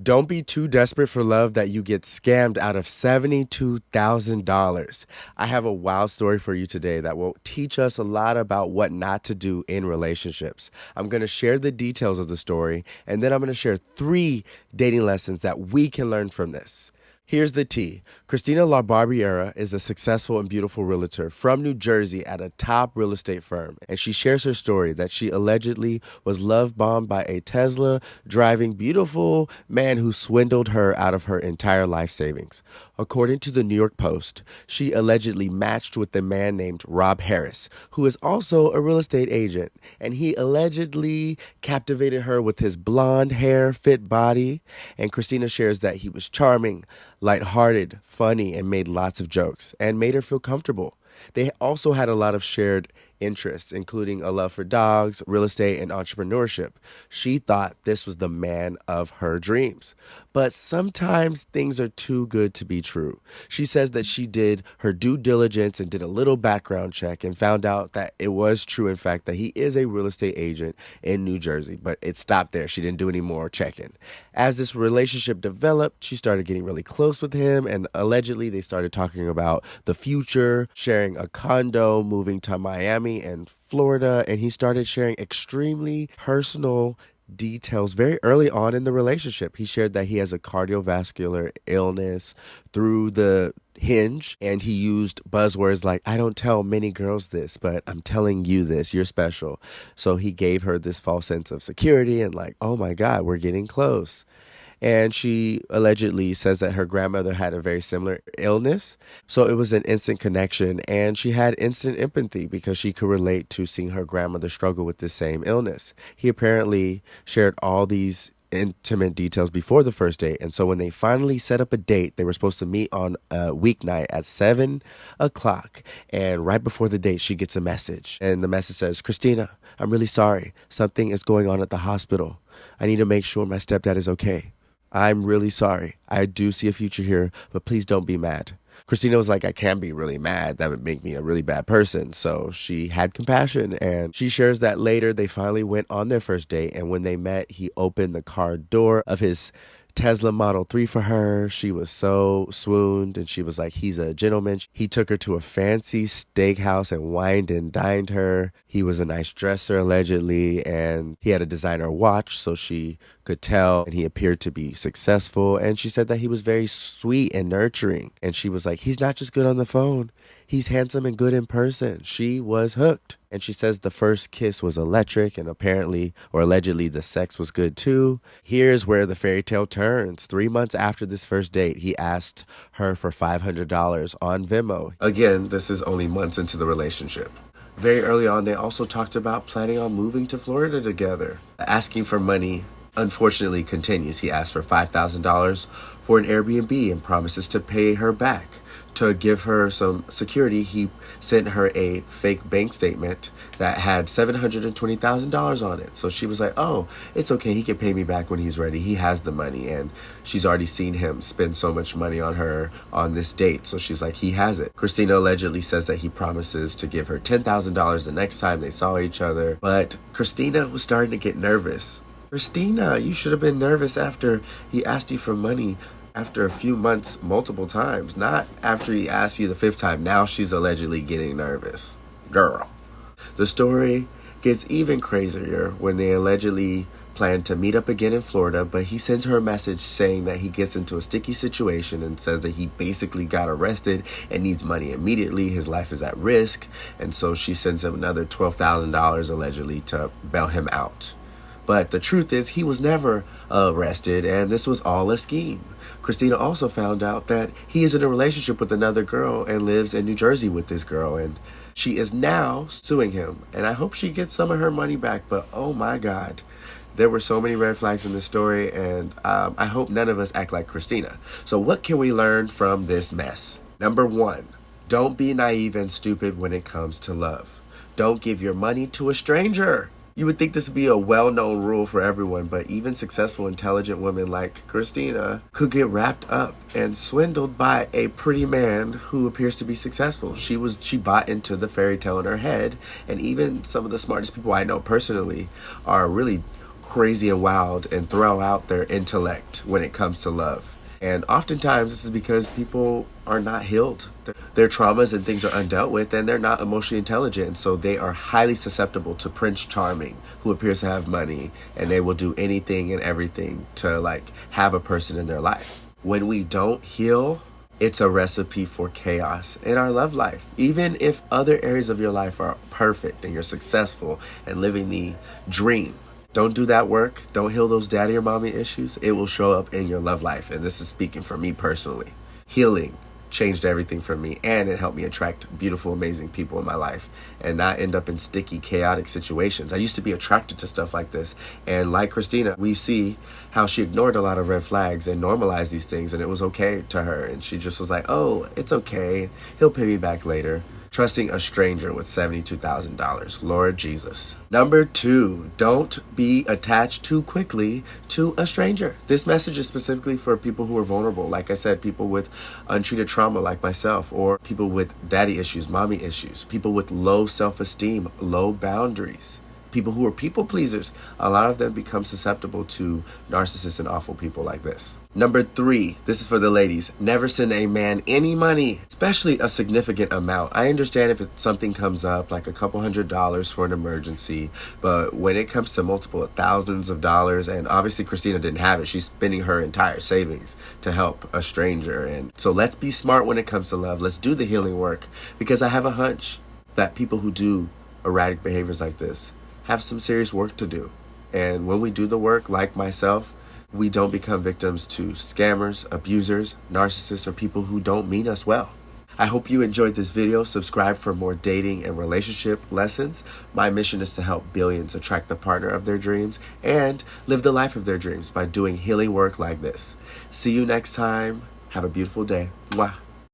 Don't be too desperate for love that you get scammed out of $72,000. I have a wild story for you today that will teach us a lot about what not to do in relationships. I'm going to share the details of the story, and then I'm going to share 3 dating lessons that we can learn from this. Here's the tea. Christina La Barbiera is a successful and beautiful realtor from New Jersey at a top real estate firm. And she shares her story that she allegedly was love bombed by a Tesla driving beautiful man who swindled her out of her entire life savings. According to the New York Post, she allegedly matched with a man named Rob Harris, who is also a real estate agent. And he allegedly captivated her with his blonde hair, fit body. And Christina shares that he was charming, lighthearted, funny, and made lots of jokes and made her feel comfortable. They also had a lot of shared interests, including a love for dogs, real estate, and entrepreneurship. She thought this was the man of her dreams. But sometimes things are too good to be true. She says that she did her due diligence and did a little background check and found out that it was true, in fact, that he is a real estate agent in New Jersey. But it stopped there. She didn't do any more checking. As this relationship developed, she started getting really close with him, and allegedly they started talking about the future, sharing a condo, moving to Miami and Florida, and he started sharing extremely personal details very early on in the relationship. He shared that he has a cardiovascular illness through the hinge, and he used buzzwords like, I don't tell many girls this, but I'm telling you this, you're special. So he gave her this false sense of security and like, oh my God, we're getting close. And she allegedly says that her grandmother had a very similar illness. So it was an instant connection, and she had instant empathy because she could relate to seeing her grandmother struggle with the same illness. He apparently shared all these intimate details before the first date. And so when they finally set up a date, they were supposed to meet on a weeknight at 7 o'clock. And right before the date, she gets a message. And the message says, Christina, I'm really sorry. Something is going on at the hospital. I need to make sure my stepdad is okay. I'm really sorry. I do see a future here, but please don't be mad. Christina was like, I can't be really mad. That would make me a really bad person. So she had compassion, and she shares that later they finally went on their first date. And when they met, he opened the car door of his Tesla Model 3 for her. She was so swooned, and she was like, he's a gentleman. He took her to a fancy steakhouse and wined and dined her. He was a nice dresser, allegedly, and he had a designer watch, so she could tell, and he appeared to be successful. And she said that he was very sweet and nurturing. And she was like, he's not just good on the phone. He's handsome and good in person. She was hooked. And she says the first kiss was electric, and apparently, or allegedly, the sex was good too. Here's where the fairy tale turns. 3 months after this first date, he asked her for $500 on Venmo. Again, this is only months into the relationship. Very early on, they also talked about planning on moving to Florida together. Asking for money, unfortunately, continues. He asked for $5,000 for an Airbnb and promises to pay her back. To give her some security, he sent her a fake bank statement that had $720,000 on it. So she was like, oh, it's okay. He can pay me back when he's ready. He has the money. And she's already seen him spend so much money on her on this date. So she's like, he has it. Christina allegedly says that he promises to give her $10,000 the next time they saw each other. But Christina was starting to get nervous. Christina, you should have been nervous after he asked you for money after a few months multiple times, not after he asked you the 5th time. Now she's allegedly getting nervous. Girl. The story gets even crazier when they allegedly plan to meet up again in Florida, but he sends her a message saying that he gets into a sticky situation and says that he basically got arrested and needs money immediately. His life is at risk. And so she sends him another $12,000 allegedly to bail him out. But the truth is, he was never arrested, and this was all a scheme. Christina also found out that he is in a relationship with another girl and lives in New Jersey with this girl, and she is now suing him. And I hope she gets some of her money back, but oh my God, there were so many red flags in this story, and I hope none of us act like Christina. So what can we learn from this mess? Number 1, don't be naive and stupid when it comes to love. Don't give your money to a stranger. You would think this would be a well-known rule for everyone, but even successful, intelligent women like Christina could get wrapped up and swindled by a pretty man who appears to be successful. She bought into the fairy tale in her head, and even some of the smartest people I know personally are really crazy and wild and throw out their intellect when it comes to love. And oftentimes this is because people are not healed. Their traumas and things are undealt with, and they're not emotionally intelligent. So they are highly susceptible to Prince Charming, who appears to have money, and they will do anything and everything to like have a person in their life. When we don't heal, it's a recipe for chaos in our love life. Even if other areas of your life are perfect and you're successful and living the dream, don't do that work. Don't heal those daddy or mommy issues. It will show up in your love life. And this is speaking for me personally. Healing changed everything for me, and it helped me attract beautiful, amazing people in my life and not end up in sticky, chaotic situations. I used to be attracted to stuff like this. And like Christina, we see how she ignored a lot of red flags and normalized these things, and it was okay to her. And she just was like, oh, it's okay. He'll pay me back later. Trusting a stranger with $72,000. Lord Jesus. Number 2, don't be attached too quickly to a stranger. This message is specifically for people who are vulnerable. Like I said, people with untreated trauma like myself, or people with daddy issues, mommy issues, people with low self-esteem, low boundaries. People who are people pleasers, a lot of them become susceptible to narcissists and awful people like this. Number 3, this is for the ladies. Never send a man any money, especially a significant amount. I understand if something comes up, like a couple $100s for an emergency, but when it comes to multiple thousands of dollars, and obviously Christina didn't have it, she's spending her entire savings to help a stranger. And so let's be smart when it comes to love. Let's do the healing work, because I have a hunch that people who do erratic behaviors like this have some serious work to do. And when we do the work, like myself, we don't become victims to scammers, abusers, narcissists, or people who don't mean us well. I hope you enjoyed this video. Subscribe for more dating and relationship lessons. My mission is to help billions attract the partner of their dreams and live the life of their dreams by doing healing work like this. See you next time. Have a beautiful day. Mwah.